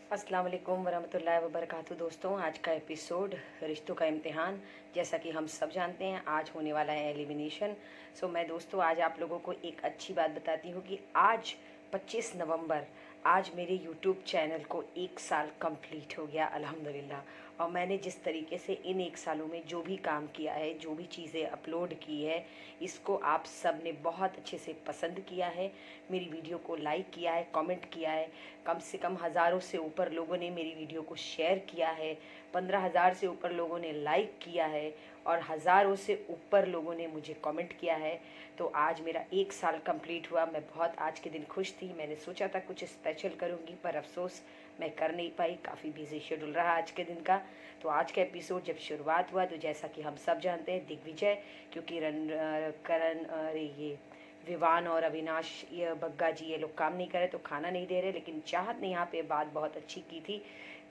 अस्सलाम वालेकुम वरहमतुल्लाहि वबरकातुहू। दोस्तों, आज का एपिसोड रिश्तों का इम्तिहान। जैसा कि हम सब जानते हैं, आज होने वाला है एलिमिनेशन। मैं दोस्तों आज आप लोगों को एक अच्छी बात बताती हूँ कि आज 25 नवंबर आज मेरे यूट्यूब चैनल को 1 साल कंप्लीट हो गया अल्हम्दुलिल्लाह। और मैंने जिस तरीके से इन 1 सालों में जो भी काम किया है, जो भी चीज़ें अपलोड की है, इसको आप सब ने बहुत अच्छे से पसंद किया है। मेरी वीडियो को लाइक किया है, कमेंट किया है। कम से कम हज़ारों से ऊपर लोगों ने मेरी वीडियो को शेयर किया है। 15,000 से ऊपर लोगों ने लाइक किया है और हज़ारों से ऊपर लोगों ने मुझे कमेंट किया है। तो आज मेरा 1 साल कंप्लीट हुआ। मैं बहुत आज के दिन खुश थी। मैंने सोचा था कुछ स्पेशल करूँगी, पर अफसोस मैं कर नहीं पाई। काफ़ी बिजी शेड्यूल रहा आज के दिन का। तो आज का एपिसोड जब शुरुआत हुआ, तो जैसा कि हम सब जानते हैं, दिग्विजय, क्योंकि करण, अरे ये विवान और अविनाश, ये बग्गा जी, ये लोग काम नहीं करे तो खाना नहीं दे रहे। लेकिन चाहत ने यहाँ पे बात बहुत अच्छी की थी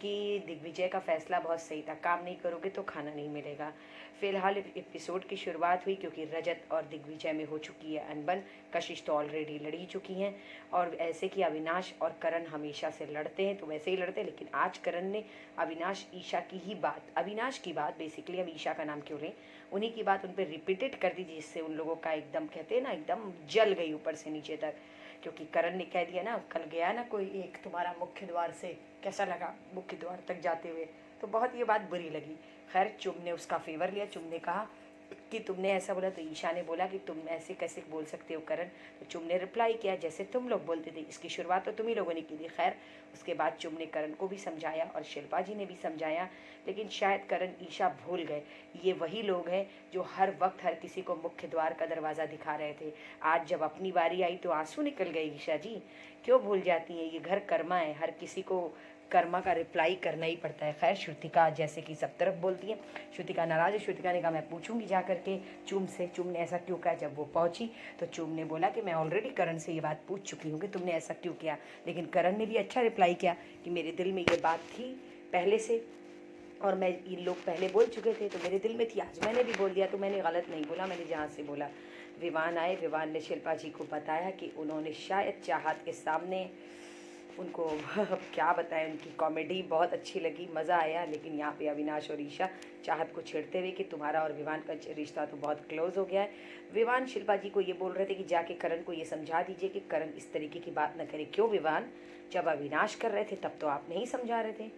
कि दिग्विजय का फैसला बहुत सही था, काम नहीं करोगे तो खाना नहीं मिलेगा। फिलहाल एपिसोड की शुरुआत हुई क्योंकि रजत और दिग्विजय में हो चुकी है अनबन। कशिश तो ऑलरेडी लड़ ही चुकी हैं। और ऐसे कि अविनाश और करण हमेशा से लड़ते हैं, तो वैसे ही लड़ते हैं। लेकिन आज करण ने अविनाश ईशा की ही बात, अविनाश की बात, बेसिकली हम ईशा का नाम क्यों लें, उन्हीं की बात उन पर रिपीटेड कर दी, जिससे उन लोगों का एकदम, कहते हैं ना, एकदम जल गई ऊपर से नीचे तक। क्योंकि करण ने कह दिया ना, कल गया ना कोई एक तुम्हारा मुख्य द्वार से, कैसा लगा मुख्य द्वार तक जाते हुए, तो बहुत ये बात बुरी लगी। खैर, चुम ने उसका फेवर लिया। चुम ने कहा कि तुमने ऐसा बोला, तो ईशा ने बोला कि तुम ऐसे कैसे बोल सकते हो करण। तो चुम ने रिप्लाई किया, जैसे तुम लोग बोलते थे, इसकी शुरुआत तो तुम ही लोगों ने की थी। खैर, उसके बाद चुम ने करण को भी समझाया और शिल्पा जी ने भी समझाया। लेकिन शायद करण ईशा भूल गए, ये वही लोग हैं जो हर वक्त हर किसी को मुख्य द्वार का दरवाज़ा दिखा रहे थे। आज जब अपनी बारी आई तो आंसू निकल गए। ईशा जी क्यों भूल जाती हैं, ये घर कर्मा है, हर किसी को कर्मा का रिप्लाई करना ही पड़ता है। खैर, श्रुतिका जैसे कि सब तरफ बोलती है, श्रुतिका नाराज़ है। श्रुतिका ने कहा मैं पूछूंगी जा करके चुम से, चुम ने ऐसा क्यों कहा। जब वो पहुंची तो चुम ने बोला कि मैं ऑलरेडी करण से ये बात पूछ चुकी हूँ कि तुमने ऐसा क्यों किया। लेकिन करण ने भी अच्छा रिप्लाई किया कि मेरे दिल में ये बात थी पहले से, और मैं, इन लोग पहले बोल चुके थे तो मेरे दिल में थी, आज मैंने भी बोल दिया, तो मैंने गलत नहीं बोला, मैंने जहाँ से बोला। विवान आए, विवान ने शिल्पा जी को बताया कि उन्होंने शायद चाहत के सामने उनको अब क्या बताएं, उनकी कॉमेडी बहुत अच्छी लगी, मज़ा आया। लेकिन यहाँ पे अविनाश और ईशा चाहत को छेड़ते हुए कि तुम्हारा और विवान का रिश्ता तो बहुत क्लोज हो गया है। विवान शिल्पा जी को ये बोल रहे थे कि जाके करण को ये समझा दीजिए कि करण इस तरीके की बात न करे। क्यों विवान, जब अविनाश कर रहे थे तब तो आप नहीं समझा रहे थे,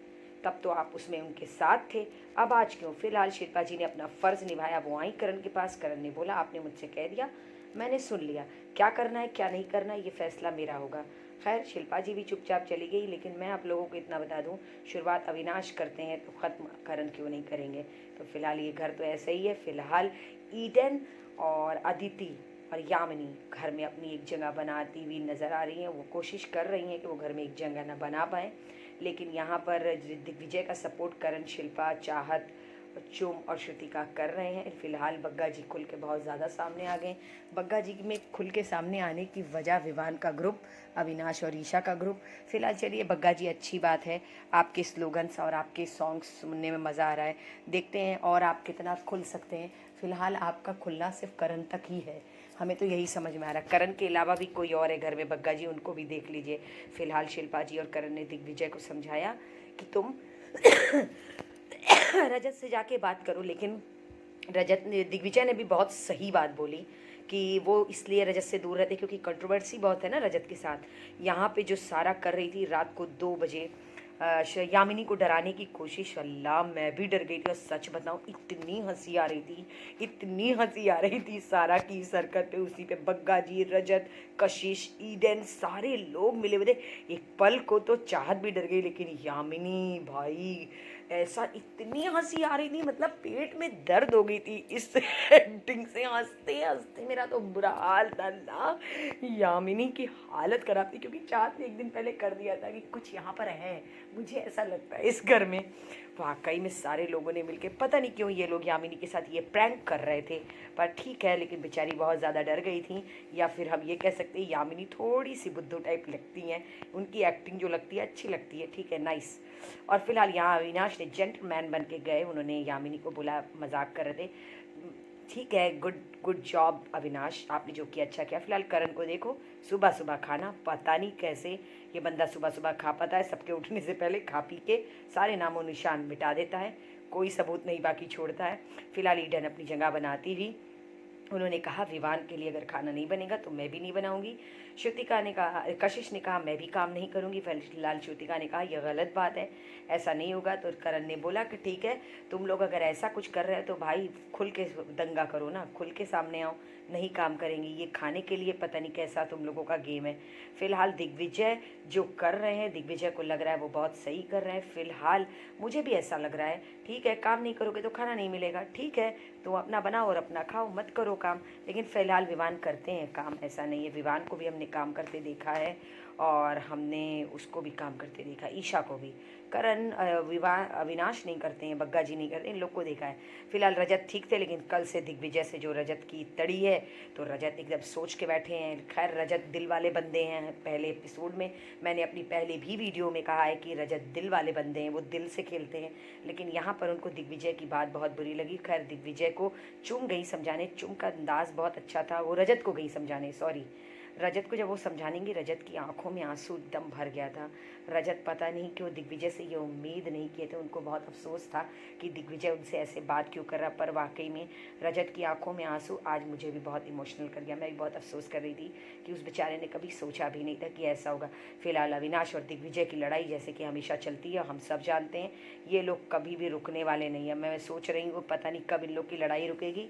तब तो आप उसमें उनके साथ थे, अब आज क्यों। फिलहाल शिल्पा जी ने अपना फ़र्ज़ निभाया। वो आई करण के पास। करण ने बोला आपने मुझसे कह दिया, मैंने सुन लिया, क्या करना है क्या नहीं करना है ये फैसला मेरा होगा। खैर, शिल्पा जी भी चुपचाप चली गई। लेकिन मैं आप लोगों को इतना बता दूं, शुरुआत अविनाश करते हैं तो ख़त्म करण क्यों नहीं करेंगे। तो फिलहाल ये घर तो ऐसे ही है। फिलहाल ईडन और अदिति और यामिनी घर में अपनी एक जगह बनाती हुई नज़र आ रही हैं। वो कोशिश कर रही हैं कि वो घर में एक जगह ना बना पाएँ। लेकिन यहाँ पर दिग्विजय का सपोर्ट करण, शिल्पा, चाहत, चुम और श्रुतिका कर रहे हैं। फिलहाल बग्गा जी खुल के बहुत ज़्यादा सामने आ गए। बग्गा जी में खुल के सामने आने की वजह विवान का ग्रुप, अविनाश और ईशा का ग्रुप। फिलहाल चलिए बग्गा जी, अच्छी बात है, आपके स्लोगन्स और आपके सॉन्ग्स सुनने में मज़ा आ रहा है। देखते हैं और आप कितना खुल सकते हैं। फिलहाल आपका खुलना सिर्फ करण तक ही है, हमें तो यही समझ में आ रहा है। करण के अलावा भी कोई और है घर में बग्गा जी, उनको भी देख लीजिए। फिलहाल शिल्पा जी और करण ने दिग्विजय को समझाया कि तुम रजत से जाके बात करो। लेकिन रजत ने, दिग्विजय ने भी बहुत सही बात बोली कि वो इसलिए रजत से दूर रहते क्योंकि कंट्रोवर्सी बहुत है ना रजत के साथ। यहाँ पे जो सारा कर रही थी रात को 2 बजे यामिनी को डराने की कोशिश, अल्लाह मैं भी डर गई थी। और सच बताऊँ, इतनी हंसी आ रही थी, इतनी हंसी आ रही थी सारा की सरकत पे, उसी पे बग्गा जी, रजत, कशिश, ईडन, सारे लोग मिले हुए थे। एक पल को तो चाहत भी डर गई। लेकिन यामिनी भाई, ऐसा इतनी हंसी आ रही थी, मतलब पेट में दर्द हो गई थी इस एक्टिंग से। हंसते हंसते मेरा तो बुरा हाल था ना। यामिनी की हालत खराब थी क्योंकि चाहत ने एक दिन पहले कर दिया था कि कुछ यहाँ पर है, मुझे ऐसा लगता है इस घर में। वाकई में सारे लोगों ने मिलकर, पता नहीं क्यों ये लोग यामिनी के साथ ये प्रैंक कर रहे थे, पर ठीक है। लेकिन बेचारी बहुत ज़्यादा डर गई थी, या फिर हम ये कह सकते हैं यामिनी थोड़ी सी बुद्धू टाइप लगती हैं। उनकी एक्टिंग जो लगती है अच्छी लगती है, ठीक है, नाइस। और फिलहाल यहाँ अविनाश ने जेंटलमैन बन के गए, उन्होंने यामिनी को बोला, मजाक कर रहे थे, ठीक है, गुड गुड जॉब अविनाश, आपने जो किया अच्छा किया। फिलहाल करण को देखो, सुबह सुबह खाना, पता नहीं कैसे ये बंदा सुबह सुबह खा पाता है, सबके उठने से पहले खा पी के सारे नामो निशान मिटा देता है, कोई सबूत नहीं बाकी छोड़ता है। फिलहाल ईडन अपनी जगह बनाती हुई उन्होंने कहा विवान के लिए अगर खाना नहीं बनेगा तो मैं भी नहीं बनाऊंगी। श्रुतिका ने कहा, कशिश ने कहा मैं भी काम नहीं करूंगी। फिलहाल श्रुतिका ने कहा यह गलत बात है, ऐसा नहीं होगा। तो करण ने बोला कि ठीक है, तुम लोग अगर ऐसा कुछ कर रहे हो तो भाई खुल के दंगा करो ना, खुल के सामने आओ। नहीं काम करेंगी, ये खाने के लिए पता नहीं कैसा तुम लोगों का गेम है। फिलहाल दिग्विजय जो कर रहे हैं, दिग्विजय को लग रहा है वो बहुत सही कर रहे हैं। फिलहाल मुझे भी ऐसा लग रहा है, ठीक है काम नहीं करोगे तो खाना नहीं मिलेगा, ठीक है तो अपना बनाओ और अपना खाओ, मत करो काम। लेकिन फिलहाल विवान करते हैं काम, ऐसा नहीं है। विवान को भी हमने काम करते देखा है और हमने उसको भी काम करते देखा, ईशा को भी। करण अविनाश नहीं करते हैं, बग्गा जी नहीं करते, इन लोग को देखा है। फिलहाल रजत ठीक थे, लेकिन कल से दिग्विजय से जो रजत की तड़ी है तो रजत एकदम सोच के बैठे हैं। खैर रजत दिल वाले बंदे हैं, पहले एपिसोड में मैंने अपनी पहले भी वीडियो में कहा है कि रजत दिल वाले बंदे हैं, वो दिल से खेलते हैं। लेकिन यहाँ पर उनको दिग्विजय की बात बहुत बुरी लगी। खैर दिग्विजय को चुम गई समझाने, चुम का अंदाज बहुत अच्छा था, वो रजत को गई समझाने, सॉरी रजत को जब वो समझानेंगी, रजत की आंखों में आंसू एकदम भर गया था। रजत पता नहीं क्यों दिग्विजय से ये उम्मीद नहीं किए थे, उनको बहुत अफसोस था कि दिग्विजय उनसे ऐसे बात क्यों कर रहा। पर वाकई में रजत की आंखों में आंसू आज मुझे भी बहुत इमोशनल कर गया। मैं भी बहुत अफसोस कर रही थी कि उस बेचारे ने कभी सोचा भी नहीं था कि ऐसा होगा। फिलहाल अविनाश और दिग्विजय की लड़ाई जैसे कि हमेशा चलती है, हम सब जानते हैं, ये लोग कभी भी रुकने वाले नहीं है। मैं सोच रही हूँ पता नहीं कब इन लोग की लड़ाई रुकेगी,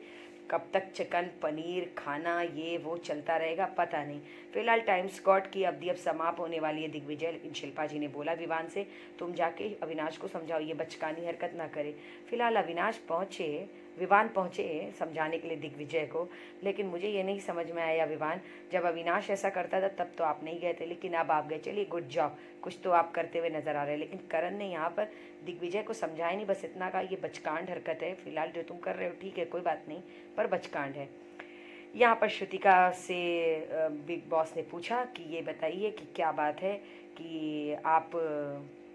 कब तक चिकन पनीर खाना ये वो चलता रहेगा पता नहीं। फिलहाल टाइम स्लॉट की अवधि अब समाप्त होने वाली है दिग्विजय, लेकिन शिल्पा जी ने बोला विवान से तुम जाके अविनाश को समझाओ, ये बचकानी हरकत ना करे। फिलहाल अविनाश पहुँचे, विवान पहुँचे समझाने के लिए दिग्विजय को, लेकिन मुझे ये नहीं समझ में आया विवान, जब अविनाश ऐसा करता था तब तो आप नहीं गए थे, लेकिन अब आप गए, चलिए गुड जॉब, कुछ तो आप करते हुए नजर आ रहे हैं। लेकिन करण ने यहाँ पर दिग्विजय को समझाया नहीं, बस इतना कहा ये बचकांड हरकत है, फिलहाल जो तुम कर रहे हो ठीक है कोई बात नहीं, पर बचकांड है। यहाँ पर श्रुतिका से बिग बॉस ने पूछा कि ये बताइए कि क्या बात है कि आप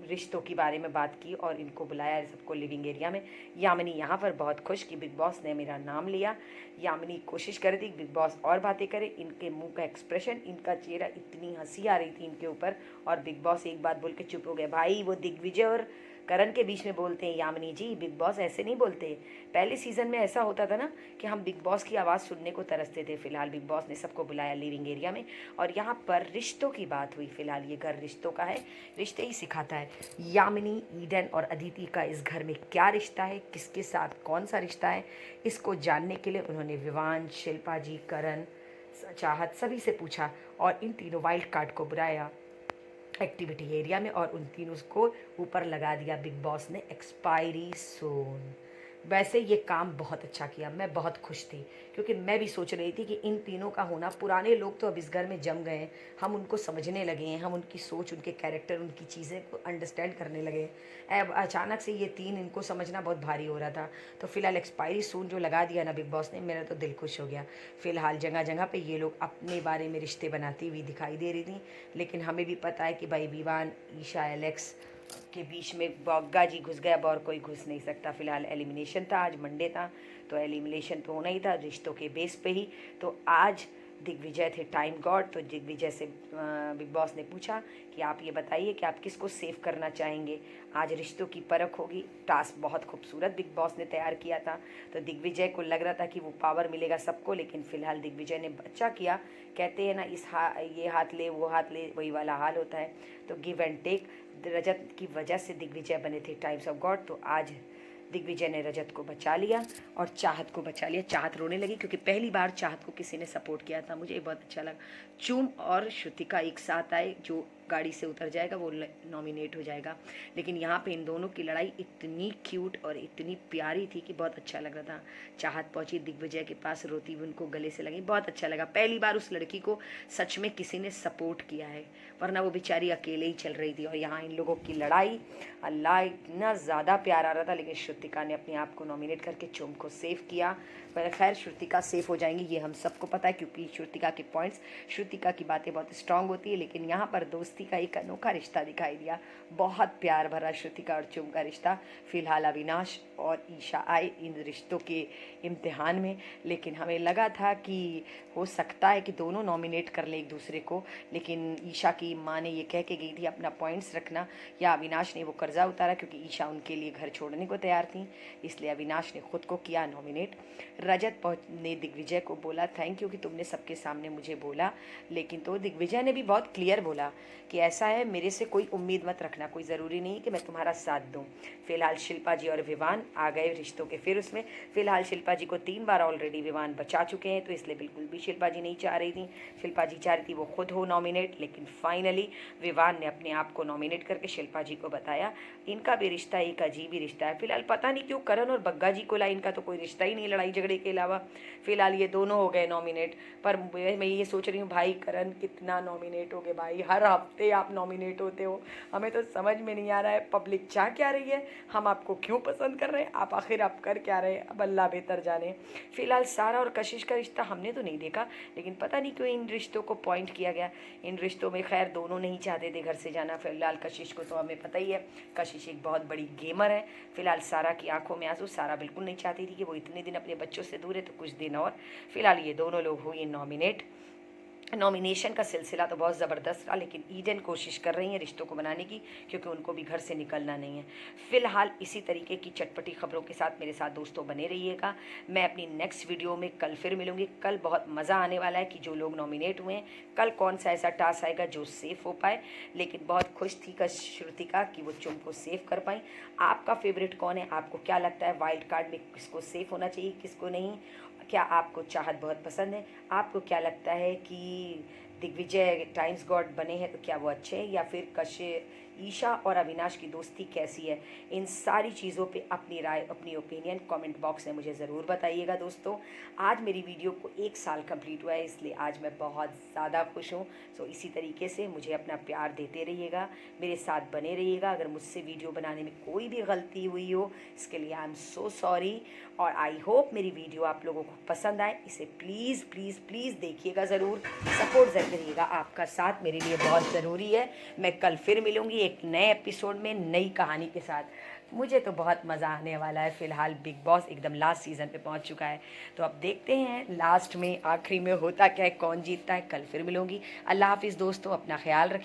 रिश्तों के बारे में बात की और इनको बुलाया सबको लिविंग एरिया में। यामिनी यहाँ पर बहुत खुश कि बिग बॉस ने मेरा नाम लिया। यामिनी कोशिश कर रही थी बिग बॉस और बातें करे, इनके मुंह का एक्सप्रेशन, इनका चेहरा, इतनी हंसी आ रही थी इनके ऊपर, और बिग बॉस एक बात बोल के चुप हो गए। भाई वो दिग्विजय और करण के बीच में बोलते हैं यामिनी जी, बिग बॉस ऐसे नहीं बोलते। पहले सीजन में ऐसा होता था ना कि हम बिग बॉस की आवाज़ सुनने को तरसते थे। फिलहाल बिग बॉस ने सबको बुलाया लिविंग एरिया में और यहाँ पर रिश्तों की बात हुई। फिलहाल ये घर रिश्तों का है, रिश्ते ही सिखाता है। यामिनी, ईडन और अदिति का इस घर में क्या रिश्ता है, किसके साथ कौन सा रिश्ता है, इसको जानने के लिए उन्होंने विवान, शिल्पा जी, करण, चाहत सभी से पूछा और इन तीनों वाइल्ड कार्ड को बुलाया एक्टिविटी एरिया में और उन तीनों को ऊपर लगा दिया बिग बॉस ने एक्सपायरी सून। वैसे ये काम बहुत अच्छा किया, मैं बहुत खुश थी क्योंकि मैं भी सोच रही थी कि इन तीनों का होना, पुराने लोग तो अब इस घर में जम गए हैं, हम उनको समझने लगे हैं, हम उनकी सोच, उनके कैरेक्टर, उनकी चीज़ें को अंडरस्टैंड करने लगे हैं। अब अचानक से ये तीन, इनको समझना बहुत भारी हो रहा था। तो फिलहाल एक्सपायरी सून जो लगा दिया ना बिग बॉस ने, मेरा तो दिल खुश हो गया। फिलहाल जगह जगह पे ये लोग अपने बारे में रिश्ते बनाती हुई दिखाई दे रही थी, लेकिन हमें भी पता है कि भाई विवान, ईशा, एलेक्स के बीच में बग्गा जी घुस गया, अब और कोई घुस नहीं सकता। फिलहाल एलिमिनेशन था, आज मंडे था तो एलिमिनेशन तो होना ही था रिश्तों के बेस पे ही। तो आज दिग्विजय थे टाइम गॉड, तो दिग्विजय से बिग बॉस ने पूछा कि आप ये बताइए कि आप किसको सेव करना चाहेंगे। आज रिश्तों की परख होगी। टास्क बहुत खूबसूरत बिग बॉस ने तैयार किया था, तो दिग्विजय को लग रहा था कि वो पावर मिलेगा सबको, लेकिन फिलहाल दिग्विजय ने अच्छा किया। कहते हैं ना ये हाथ ले वो हाथ ले, वही वाला हाल होता है। तो गिव एंड टेक, रजत की वजह से दिग्विजय बने थे टाइम्स ऑफ गॉड, तो आज दिग्विजय ने रजत को बचा लिया और चाहत को बचा लिया। चाहत रोने लगी क्योंकि पहली बार चाहत को किसी ने सपोर्ट किया था, मुझे बहुत अच्छा लगा। चूम और श्रुतिका एक साथ आए, जो गाड़ी से उतर जाएगा वो नॉमिनेट हो जाएगा। लेकिन यहाँ पे इन दोनों की लड़ाई इतनी क्यूट और इतनी प्यारी थी कि बहुत अच्छा लग रहा था। चाहत पहुंची दिग्विजय के पास, रोती हुई उनको गले से लगी, बहुत अच्छा लगा। पहली बार उस लड़की को सच में किसी ने सपोर्ट किया है, वरना वो बेचारी अकेले ही चल रही थी। और यहाँ इन लोगों की लड़ाई, अल्लाह इतना ज़्यादा प्यार आ रहा था, लेकिन श्रुतिका ने अपने आप को नॉमिनेट करके चुम को सेव किया। पर खैर श्रुतिका सेफ हो जाएंगी ये हम सबको पता है, क्योंकि श्रुतिका के पॉइंट्स, श्रुतिका की बातें बहुत स्ट्रांग होती है। लेकिन यहाँ पर दोस्त दोस्ती का एक अनोखा रिश्ता दिखाई दिया। बहुत प्यार भरा श्रुतिका और चुम का रिश्ता। फिलहाल अविनाश और ईशा आए इन रिश्तों के इम्तिहान में, लेकिन हमें लगा था कि हो सकता है कि दोनों नॉमिनेट कर ले एक दूसरे को, लेकिन ईशा की माँ ने ये कह के गई थी अपना पॉइंट्स रखना, या अविनाश ने वो कर्जा उतारा क्योंकि ईशा उनके लिए घर छोड़ने को तैयार थी, इसलिए अविनाश ने खुद को किया नॉमिनेट। रजत ने दिग्विजय को बोला थैंक यू कि तुमने सबके सामने मुझे बोला, लेकिन तो दिग्विजय ने भी बहुत क्लियर बोला कि ऐसा है मेरे से कोई उम्मीद मत रखना, कोई ज़रूरी नहीं कि मैं तुम्हारा साथ दूं। फिलहाल शिल्पा जी और विवान आ गए रिश्तों के फिर उसमें। फिलहाल शिल्पा जी को 3 बार ऑलरेडी विवान बचा चुके हैं, तो इसलिए बिल्कुल भी शिल्पा जी नहीं चाह रही थी। शिल्पा जी चाह रही थी वो खुद हो नॉमिनेट, लेकिन फाइनली विवान ने अपने आप को नॉमिनेट करके शिल्पा जी को बताया। इनका भी रिश्ता एक अजीब ही रिश्ता है। फिलहाल पता नहीं क्यों करण और बग्गा जी को ला, इनका तो कोई रिश्ता ही नहीं लड़ाई झगड़े के अलावा। फिलहाल ये दोनों हो गए नॉमिनेट, पर मैं ये सोच रही हूँ भाई करण कितना नॉमिनेट हो गए भाई, हर हफ्ते आप नॉमिनेट होते हो, हमें तो समझ में नहीं आ रहा है पब्लिक चाह क्या रही है, हम आपको क्यों पसंद कर रहे हैं, आप आखिर आप कर क्या रहे हैं, अब अल्लाह बेहतर जाने। फिलहाल सारा और कशिश का रिश्ता हमने तो नहीं देखा, लेकिन पता नहीं क्यों इन रिश्तों को पॉइंट किया गया। इन रिश्तों में खैर दोनों नहीं चाहते थे घर से जाना। फिलहाल कशिश को तो हमें पता ही है, कशिश एक बहुत बड़ी गेमर है। फिलहाल सारा की आंखों में आंसू, सारा बिल्कुल नहीं चाहती थी कि वो इतने दिन अपने बच्चों से दूर है, तो कुछ दिन और। फिलहाल ये दोनों लोग हुए नॉमिनेट। नॉमिनेशन का सिलसिला तो बहुत ज़बरदस्त रहा, लेकिन ईडन कोशिश कर रही हैं रिश्तों को बनाने की, क्योंकि उनको भी घर से निकलना नहीं है। फिलहाल इसी तरीके की चटपटी खबरों के साथ मेरे साथ दोस्तों बने रहिएगा। मैं अपनी नेक्स्ट वीडियो में कल फिर मिलूंगी। कल बहुत मज़ा आने वाला है कि जो लोग नॉमिनेट हुए हैं, कल कौन सा ऐसा टास्क आएगा जो सेफ़ हो पाए। लेकिन बहुत खुश थी श्रुतिका कि वो चुम को सेव कर पाई। आपका फेवरेट कौन है, आपको क्या लगता है वाइल्ड कार्ड में किसको सेफ होना चाहिए किसको नहीं? क्या आपको चाहत बहुत पसंद है? आपको क्या लगता है कि दिग्विजय टाइम्स गॉड बने हैं तो क्या वो अच्छे हैं, या फिर ईशा और अविनाश की दोस्ती कैसी है? इन सारी चीज़ों पे अपनी राय, अपनी ओपिनियन कमेंट बॉक्स में मुझे ज़रूर बताइएगा दोस्तों। आज मेरी वीडियो को 1 साल कंप्लीट हुआ है, इसलिए आज मैं बहुत ज़्यादा खुश हूँ। सो इसी तरीके से मुझे अपना प्यार देते रहिएगा, मेरे साथ बने रहिएगा। अगर मुझसे वीडियो बनाने में कोई भी गलती हुई हो, इसके लिए आई एम सो सॉरी, और आई होप मेरी वीडियो आप लोगों को पसंद आए। इसे प्लीज़ प्लीज़ प्लीज़ देखिएगा ज़रूर, सपोर्ट ज़रूर करिएगा। आपका साथ मेरे लिए बहुत ज़रूरी है। मैं कल फिर मिलूँगी एक नए एपिसोड में नई कहानी के साथ। मुझे तो बहुत मज़ा आने वाला है। फ़िलहाल बिग बॉस एकदम लास्ट सीज़न पे पहुंच चुका है, तो अब देखते हैं लास्ट में आखिरी में होता क्या है, कौन जीतता है। कल फिर मिलूँगी। अल्लाह हाफिज़ दोस्तों, अपना ख्याल रखिए।